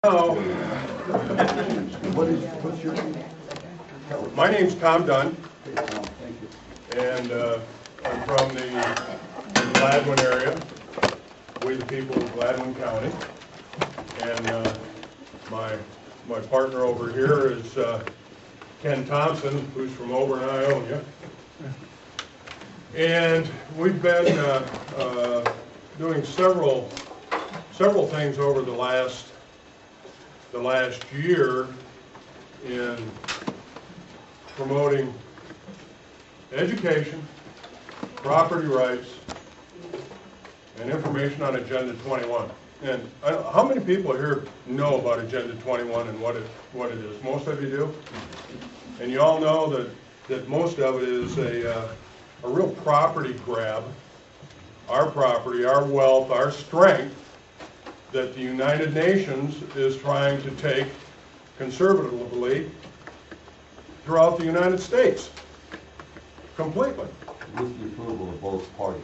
Hello. What's your name? My name's Tom Dunn, Okay, Tom, thank you. and I'm from the Gladwin area. We the people of Gladwin County. And my partner over here is Ken Thompson, who's from Auburn, Ionia. And we've been doing several things over the last year in promoting education, property rights, and information on Agenda 21. And how many people here know about Agenda 21 and what it is? Most of you do? And you all know that most of it is a real property grab, our property, our wealth, our strength, that the United Nations is trying to take conservatively throughout the United States, completely. With the approval of both parties.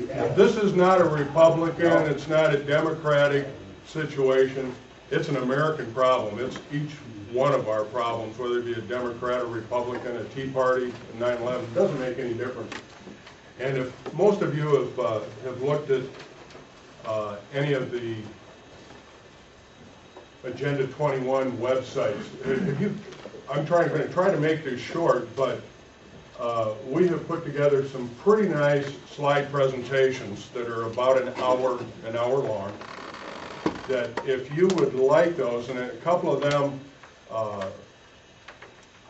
Yeah. This is not a Republican, it's not a Democratic situation, it's an American problem. It's each one of our problems, whether it be a Democrat, a Republican, a Tea Party, a 9/11, it doesn't make any difference. And if most of you have looked at any of the Agenda 21 websites, I'm trying to make this short, but we have put together some pretty nice slide presentations that are about an hour long, that if you would like those, and a couple of them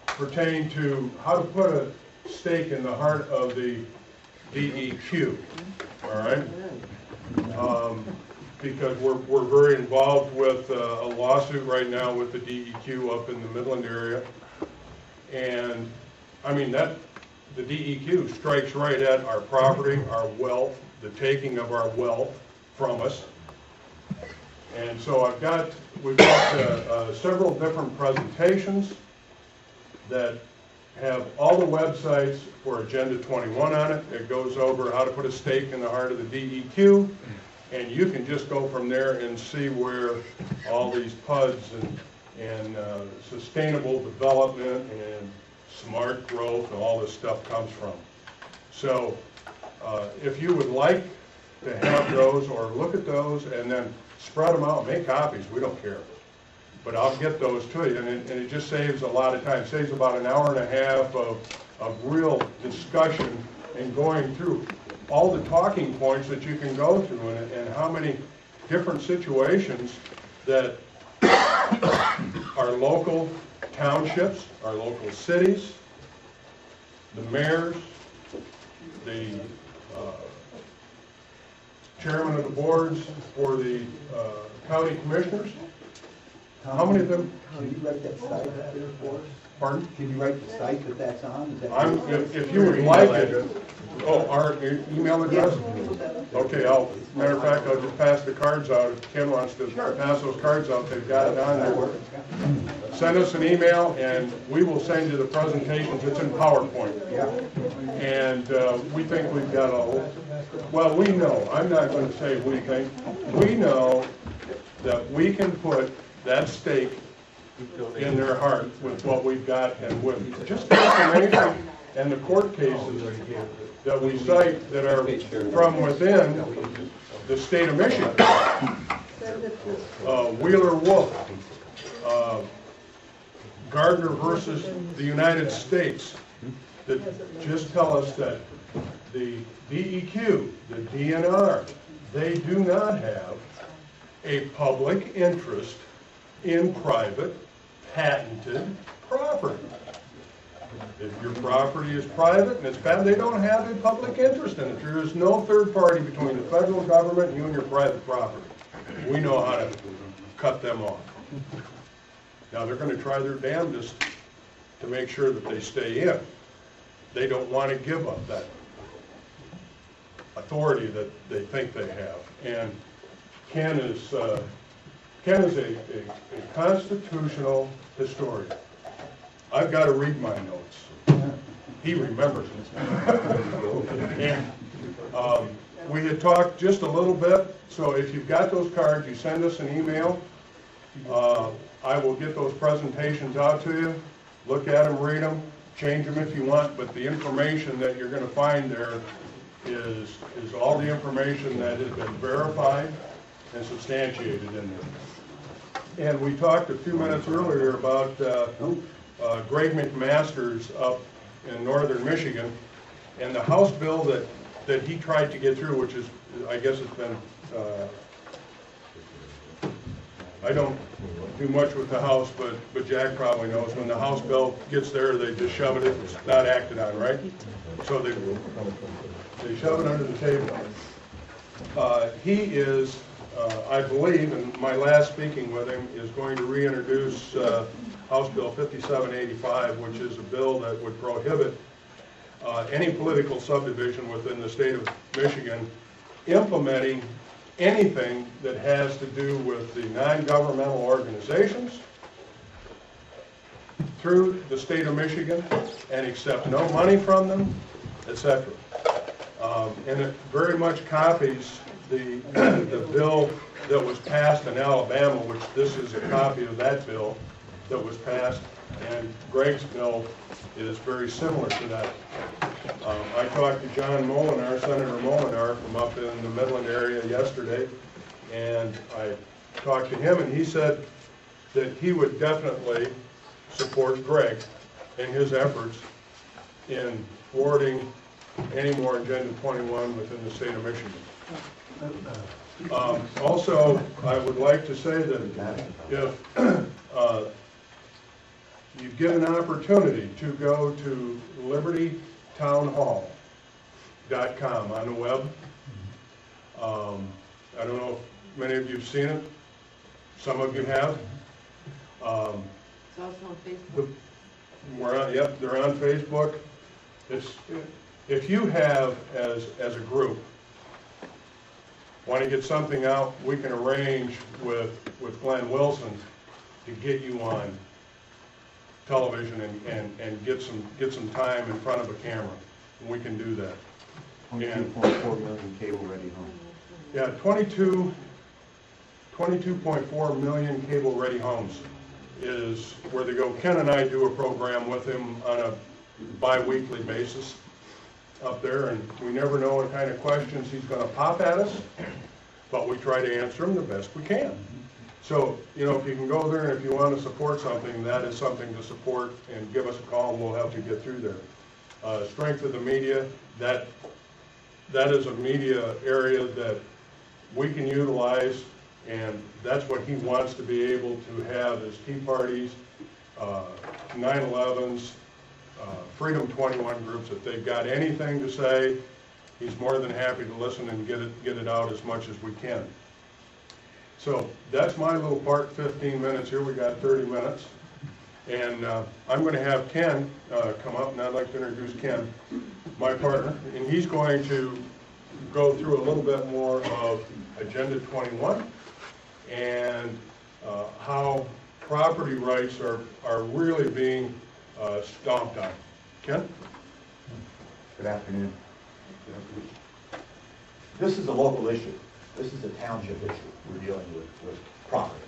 pertain to how to put a stake in the heart of the DEQ, all right? Because we're very involved with a lawsuit right now with the DEQ up in the Midland area, and I mean the DEQ strikes right at our property, our wealth, the taking of our wealth from us. And so we've got several different presentations that have all the websites for Agenda 21 on it. It goes over how to put a stake in the heart of the DEQ. And you can just go from there and see where all these PUDs and sustainable development and smart growth and all this stuff comes from. So if you would like to have those or look at those and then spread them out, make copies, we don't care. But I'll get those to you, and it just saves a lot of time. It saves about an hour and a half of real discussion and going through all the talking points that you can go through, and how many different situations that our local townships, our local cities, the mayors, the chairman of the boards for the county commissioners, how many of them? Can you write that site up there for us? Pardon? Can you write the site that's on? If you would like it, our email address? Okay, matter of fact, I'll just pass the cards out. If Ken wants to pass those cards out, they've got it on there. Send us an email and we will send you the presentations. It's in PowerPoint. Yeah. And we think we've got well, we know, I'm not going to say we think, we know that we can put that stake in their heart with what we've got, and with just the information and the court cases that we cite that are from within the state of Michigan. Wheeler Wolf, Gardner versus the United States, that just tell us that the DEQ, the DNR, they do not have a public interest in private patented property. If your property is private and it's bad, they don't have a public interest in it. There is no third party between the federal government and you and your private property. We know how to cut them off. Now they're going to try their damnedest to make sure that they stay in. They don't want to give up that authority that they think they have. And Ken is a constitutional historian. I've got to read my notes. He remembers it. And we had talked just a little bit, so if you've got those cards, you send us an email, I will get those presentations out to you, look at them, read them, change them if you want, but the information that you're going to find there is all the information that has been verified and substantiated in there. And we talked a few minutes earlier about Greg McMaster's up in northern Michigan, and the House bill that he tried to get through, which is, I guess it's been, I don't do much with the House, but Jack probably knows, when the House bill gets there, they just shove it, it's not acted on, right? So they shove it under the table. He is, I believe, and my last speaking with him, is going to reintroduce House Bill 5785, which is a bill that would prohibit any political subdivision within the state of Michigan implementing anything that has to do with the non-governmental organizations through the state of Michigan and accept no money from them, etc. And it very much copies the bill that was passed in Alabama, which this is a copy of that bill that was passed, and Greg's bill is very similar to that. I talked to John Molinar, Senator Molinar, from up in the Midland area yesterday, and I talked to him, and he said that he would definitely support Greg in his efforts in thwarting any more Agenda 21 within the state of Michigan. Also, I would like to say that if you get an opportunity to go to libertytownhall.com on the web. I don't know if many of you have seen it. Some of you have. It's also on Facebook. Yep, they're on Facebook. If you have, as a group, want to get something out, we can arrange with Glenn Wilson to get you on television and get some time in front of a camera. And we can do that. 22.4 million cable-ready homes. Yeah, 22.4 million cable-ready homes is where they go. Ken and I do a program with him on a bi-weekly basis up there, and we never know what kind of questions he's going to pop at us, but we try to answer them the best we can. So, if you can go there, and if you want to support something, that is something to support, and give us a call and we'll help you get through there. Strength of the media, that is a media area that we can utilize, and that's what he wants to be able to have, is Tea Parties, 9/11s, Freedom 21 groups. If they've got anything to say, he's more than happy to listen and get it out as much as we can. So that's my little part, 15 minutes here. We got 30 minutes. And I'm going to have Ken come up, and I'd like to introduce Ken, my partner. And he's going to go through a little bit more of Agenda 21 and how property rights are really being stomped on. Ken? Good afternoon. This is a local issue. This is a township issue we're dealing with property.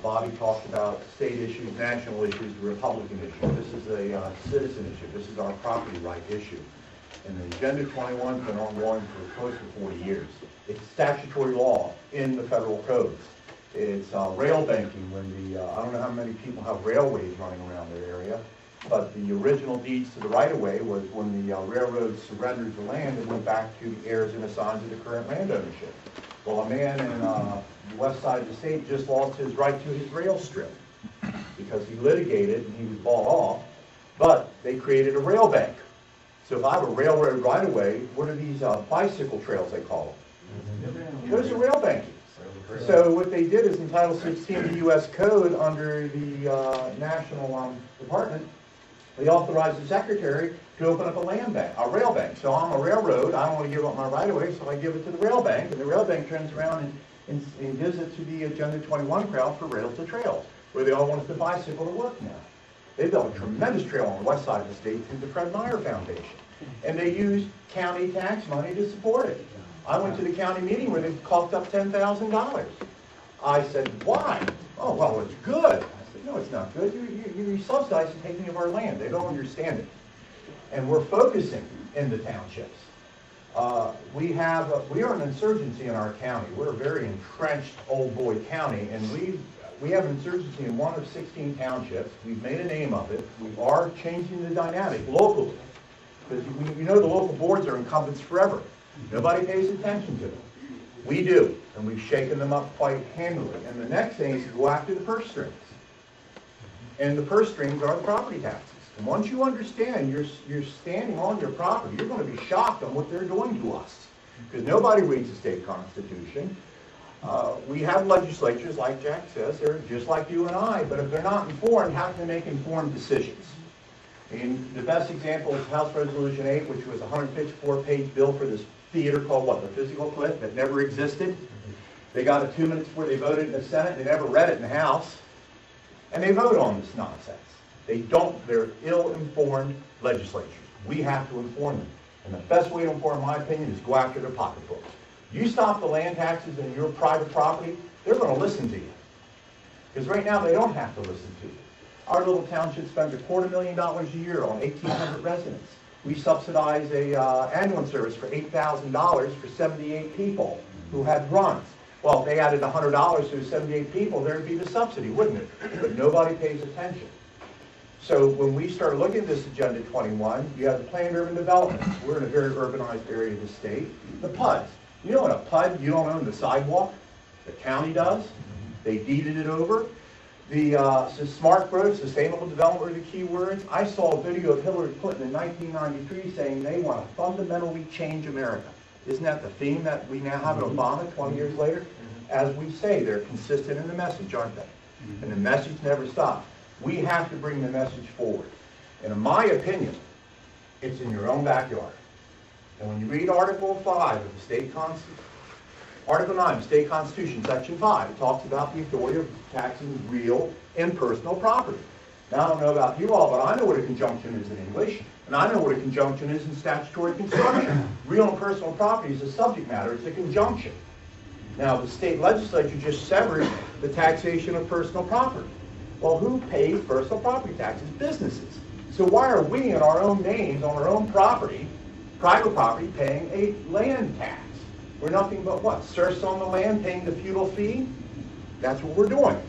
Bobby talked about state issues, national issues, the Republican issue. This is a citizen issue. This is our property right issue. And the Agenda 21 has been ongoing for close to 40 years. It's statutory law in the federal codes. It's rail banking when I don't know how many people have railways running around their area, but the original deeds to the right-of-way was when the railroad surrendered the land and went back to the heirs and assigns of the current land ownership. Well, a man in the west side of the state just lost his right to his rail strip because he litigated and he was bought off, but they created a rail bank. So if I have a railroad right-of-way, what are these bicycle trails they call them? Those are rail banking. So what they did is in Title 16 of the U.S. Code under the National Department, they authorized the Secretary to open up a land bank, a rail bank. So I'm a railroad, I don't want to give up my right-of-way, so I give it to the rail bank, and the rail bank turns around and gives it to the Agenda 21 crowd for Rails to Trails, where they all want to bicycle to work now. They built a tremendous trail on the west side of the state through the Fred Meyer Foundation, and they used county tax money to support it. I went to the county meeting where they coughed up $10,000. I said, why? Oh, well, it's good. I said, no, it's not good. You're subsidizing taking of our land. They don't understand it. And we're focusing in the townships. We are an insurgency in our county. We're a very entrenched old boy county, and we have an insurgency in one of 16 townships. We've made a name of it. We are changing the dynamic locally. Because you know the local boards are incumbents forever. Nobody pays attention to them. We do, and we've shaken them up quite handily. And the next thing is to go after the purse strings. And the purse strings are the property taxes. And once you understand you're standing on your property, you're going to be shocked on what they're doing to us. Because nobody reads the state constitution. We have legislatures, like Jack says, they're just like you and I, but if they're not informed, how can they make informed decisions? And the best example is House Resolution 8, which was a 154-page bill for this theater called what? The Physical Clip, that never existed. They got it 2 minutes before they voted in the Senate. They never read it in the House. And they vote on this nonsense. They're ill-informed legislatures. We have to inform them. And the best way to inform, in my opinion, is go after their pocketbooks. You stop the land taxes in your private property, they're going to listen to you. Because right now they don't have to listen to you. Our little township spends $250,000 a year on 1,800 residents. We subsidize a ambulance service for $8,000 for 78 people who had runs. Well, if they added $100 to 78 people, there'd be the subsidy, wouldn't it? But nobody pays attention. So when we start looking at this Agenda 21, you have the planned urban development. We're in a very urbanized area of the state. The PUDs. You know, in a PUD, you don't own the sidewalk. The county does. They deeded it over. The smart growth, sustainable development are the key words. I saw a video of Hillary Clinton in 1993 saying they want to fundamentally change America. Isn't that the theme that we now have in Obama 20 years later? As we say, they're consistent in the message, aren't they? And the message never stops. We have to bring the message forward. And in my opinion, it's in your own backyard. And when you read Article 5 of the State Constitution, Article 9 of the State Constitution, Section 5, it talks about the authority of taxing real and personal property. Now, I don't know about you all, but I know what a conjunction is in English, and I know what a conjunction is in statutory construction. Real and personal property is a subject matter. It's a conjunction. Now, the state legislature just severed the taxation of personal property. Well, who pays personal property taxes? Businesses. So why are we in our own names, on our own property, private property, paying a land tax? We're nothing but what? Serfs on the land paying the feudal fee? That's what we're doing.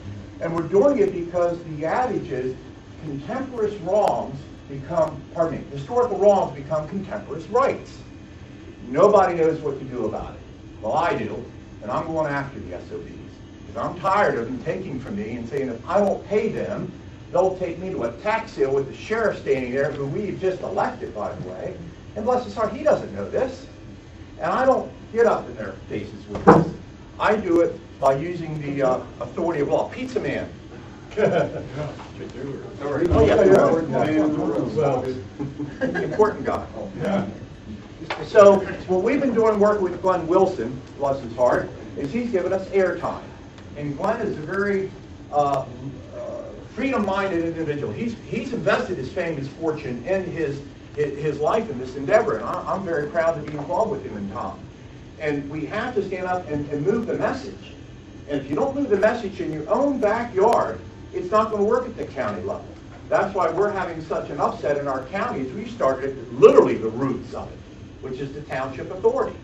And we're doing it because the adage is contemporaneous wrongs become, historical wrongs become contemporaneous rights. Nobody knows what to do about it. Well, I do, and I'm going after the SOBs. Because I'm tired of them taking from me and saying if I won't pay them, they'll take me to a tax sale with the sheriff standing there, who we've just elected, by the way. And bless his heart, he doesn't know this. And I don't get up in their faces with this. I do it by using the authority of law. Pizza man. Oh, yeah. Important guy. So what we've been doing, working with Glenn Wilson, bless his heart, is he's given us airtime. And Glenn is a very freedom-minded individual. He's invested his fame, his fortune, and his life in this endeavor, and I'm very proud to be involved with him and Tom. And we have to stand up and move the message. And if you don't move the message in your own backyard, it's not going to work at the county level. That's why we're having such an upset in our county, as we started at literally the roots of it, which is the township authority.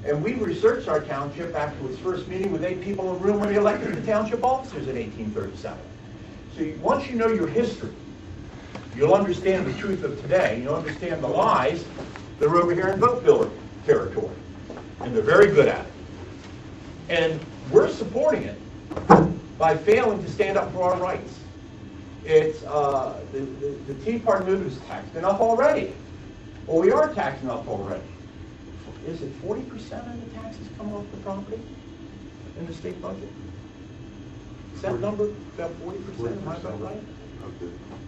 And we researched our township after its first meeting with 8 people in the room when they elected the township officers in 1837. So once you know your history, you'll understand the truth of today. You'll understand the lies that are over here in vote builder territory. And they're very good at it. And we're supporting it by failing to stand up for our rights. It's the Tea Party movement is taxed enough already. Well, we are taxed enough already. Is it 40% of the taxes come off the property in the state budget? Is that number about 40%? Am I about right?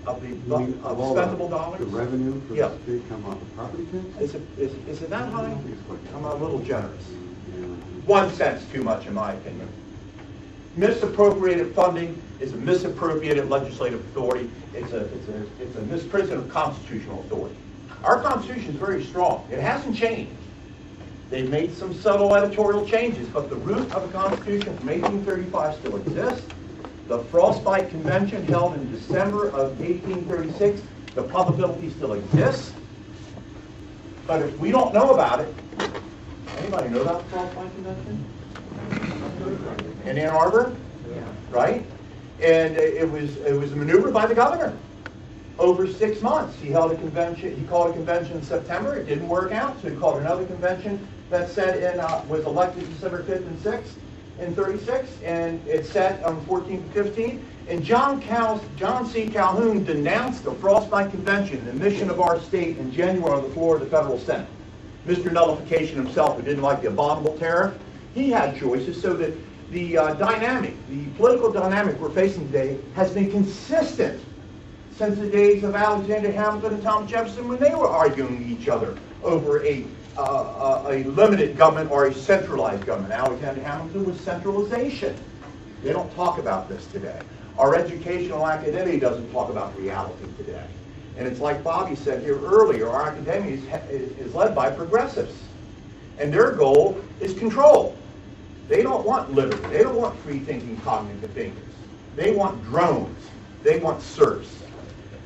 Of the spendable dollars? The revenue for Yeah. the state come off the property tax? Is it that high? I'm a little generous. Yeah. 1 cent's too much, in my opinion. Misappropriated funding is a misappropriated legislative authority. It's a misprision of constitutional authority. Our Constitution is very strong. It hasn't changed. They've made some subtle editorial changes, but the root of the Constitution from 1835 still exists. The Frostbite Convention held in December of 1836, the probability still exists. But if we don't know about it, anybody know about the Frostbite Convention? In Ann Arbor? Yeah. Right? And it was a maneuver by the governor. Over 6 months, he held a convention. He called a convention in September. It didn't work out, so he called another convention that was elected December 5th and 6th in 36, and it set on 14th and 15th. And John C. Calhoun denounced the Frostbite Convention, the mission of our state, in January on the floor of the federal Senate. Mr. Nullification himself, who didn't like the abominable tariff, he had choices, so that the political dynamic we're facing today has been consistent since the days of Alexander Hamilton and Thomas Jefferson, when they were arguing each other over a limited government or a centralized government. Alexander Hamilton was centralization. They don't talk about this today. Our educational academy doesn't talk about reality today. And it's like Bobby said here earlier, our academy is led by progressives. And their goal is control. They don't want liberty. They don't want free-thinking cognitive thinkers. They want drones. They want serfs.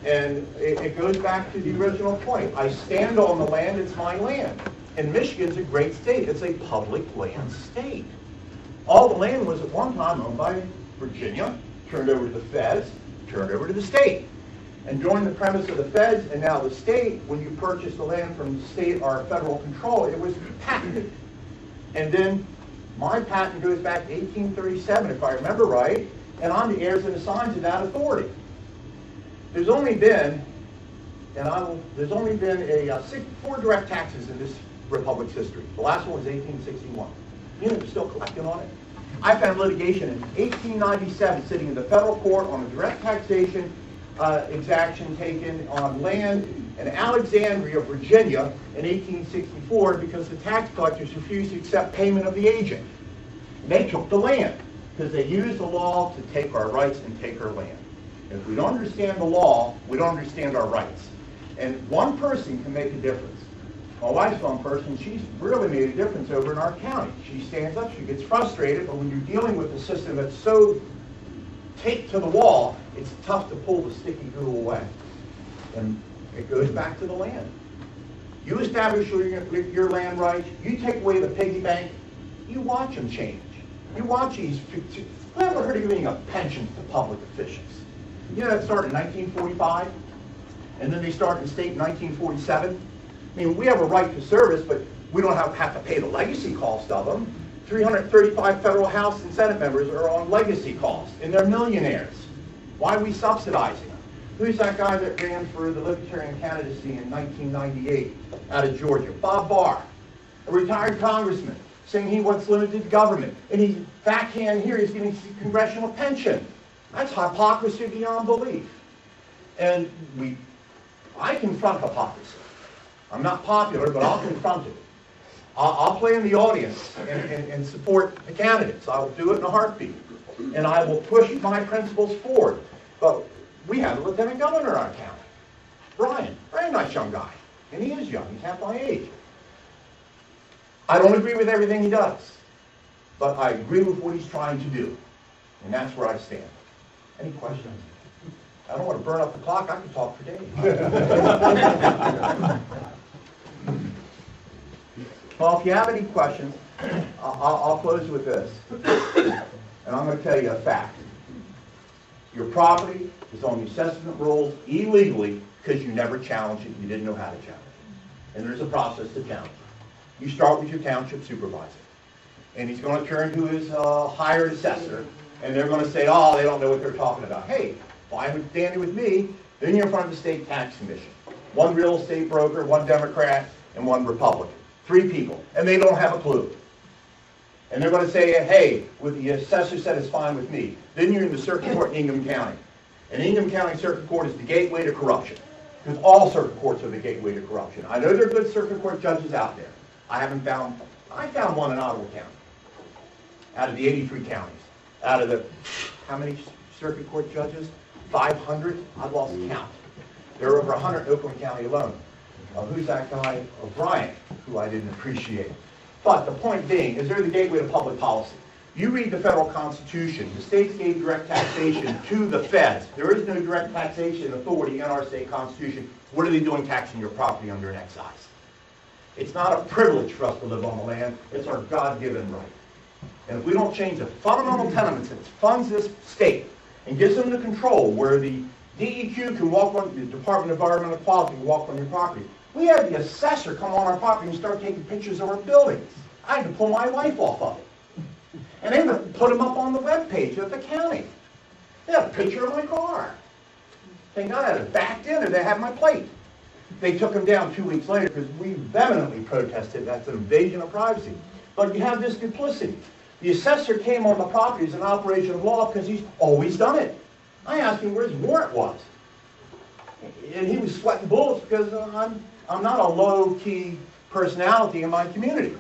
And it goes back to the original point. I stand on the land, it's my land. And Michigan's a great state. It's a public land state. All the land was at one time owned by Virginia, turned over to the feds, turned over to the state. And during the premise of the feds and now the state, when you purchase the land from the state or federal control, it was patented. And then my patent goes back to 1837, if I remember right, and I'm the heirs and assigns of that authority. There's only been, four direct taxes in this republic's history. The last one was 1861. You know, they're still collecting on it. I found litigation in 1897 sitting in the federal court on a direct taxation exaction taken on land in Alexandria, Virginia in 1864 because the tax collectors refused to accept payment of the agent. They took the land because they used the law to take our rights and take our land. If we don't understand the law, we don't understand our rights. And one person can make a difference. My wife's one person, she's really made a difference over in our county. She stands up, she gets frustrated, but when you're dealing with a system that's so taped to the wall, it's tough to pull the sticky glue away. And it goes back to the land. You establish your land rights, you take away the piggy bank, you watch them change. You watch these, who ever heard of giving a pension to public officials? You know, that started in 1945, and then they started in state in 1947. I mean, we have a right to service, but we don't have to pay the legacy cost of them. 335 federal House and Senate members are on legacy costs, and they're millionaires. Why are we subsidizing them? Who's that guy that ran for the Libertarian candidacy in 1998 out of Georgia? Bob Barr, a retired congressman, saying he wants limited government, and he's backhand here, he's getting a congressional pension. That's hypocrisy beyond belief. And I confront hypocrisy. I'm not popular, but I'll confront it. I'll play in the audience and support the candidates. I'll do it in a heartbeat. And I will push my principles forward. But we have a lieutenant governor in our county, Brian, very nice young guy. And he is young, he's half my age. I don't agree with everything he does, but I agree with what he's trying to do. And that's where I stand. Any questions? I don't want to burn up the clock. I can talk for days. Well, if you have any questions, I'll close with this. And I'm going to tell you a fact. Your property is on the assessment rolls illegally because you never challenged it. You didn't know how to challenge it. And there's a process to challenge it. You start with your township supervisor. And he's going to turn to his hired assessor. And they're going to say, oh, they don't know what they're talking about. Hey, fine with Danny with me. Then you're in front of the state tax commission. One real estate broker, one Democrat, and one Republican. 3 people. And they don't have a clue. And they're going to say, hey, what the assessor said is fine with me. Then you're in the circuit court in Ingham County. And Ingham County Circuit Court is the gateway to corruption. Because all circuit courts are the gateway to corruption. I know there are good circuit court judges out there. I found one in Ottawa County. Out of the 83 counties. Out of the, how many circuit court judges? 500? I've lost count. There are over 100 in Oakland County alone. Who's that guy? O'Brien, who I didn't appreciate. But the point being, is they're the gateway to public policy. You read the federal constitution, the states gave direct taxation to the feds. There is no direct taxation authority in our state constitution. What are they doing taxing your property under an excise? It's not a privilege for us to live on the land, it's our God-given right. And if we don't change the fundamental tenets that funds this state and gives them the control where the DEQ can walk on, the Department of Environmental Quality can walk on your property. We had the assessor come on our property and start taking pictures of our buildings. I had to pull my wife off of it. And they would put them up on the webpage of the county. They had a picture of my car. Thank God I had it backed in or they had my plate. They took them down 2 weeks later because we vehemently protested that's an invasion of privacy. But you have this duplicity. The assessor came on the property as an operation of law because he's always done it. I asked him where his warrant was. And he was sweating bullets because I'm not a low-key personality in my community.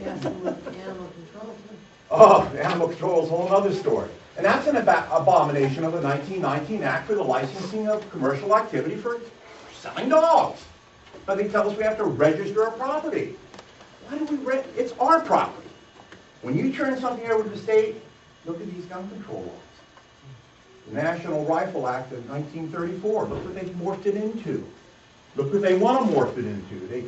Yes, and with animal control too. Oh, animal control is a whole other story. And that's an abomination of the 1919 Act for the licensing of commercial activity for selling dogs. But they tell us we have to register our property. Why do we it's our property. When you turn something over to the state, look at these gun control laws. The National Rifle Act of 1934, look what they morphed it into. Look what they want to morph it into. They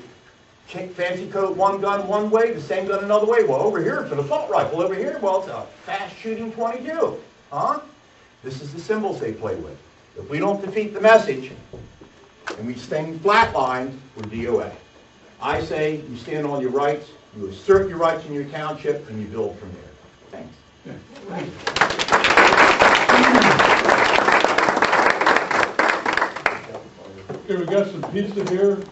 fancy code one gun one way, the same gun another way. Well, over here it's an assault rifle. Over here, well, it's a fast-shooting .22. Huh? This is the symbols they play with. If we don't defeat the message, and we stay flatlined, we're DOA. I say you stand on your rights, you assert your rights in your township, and you build from there. Thanks. Okay, we got some pizza here.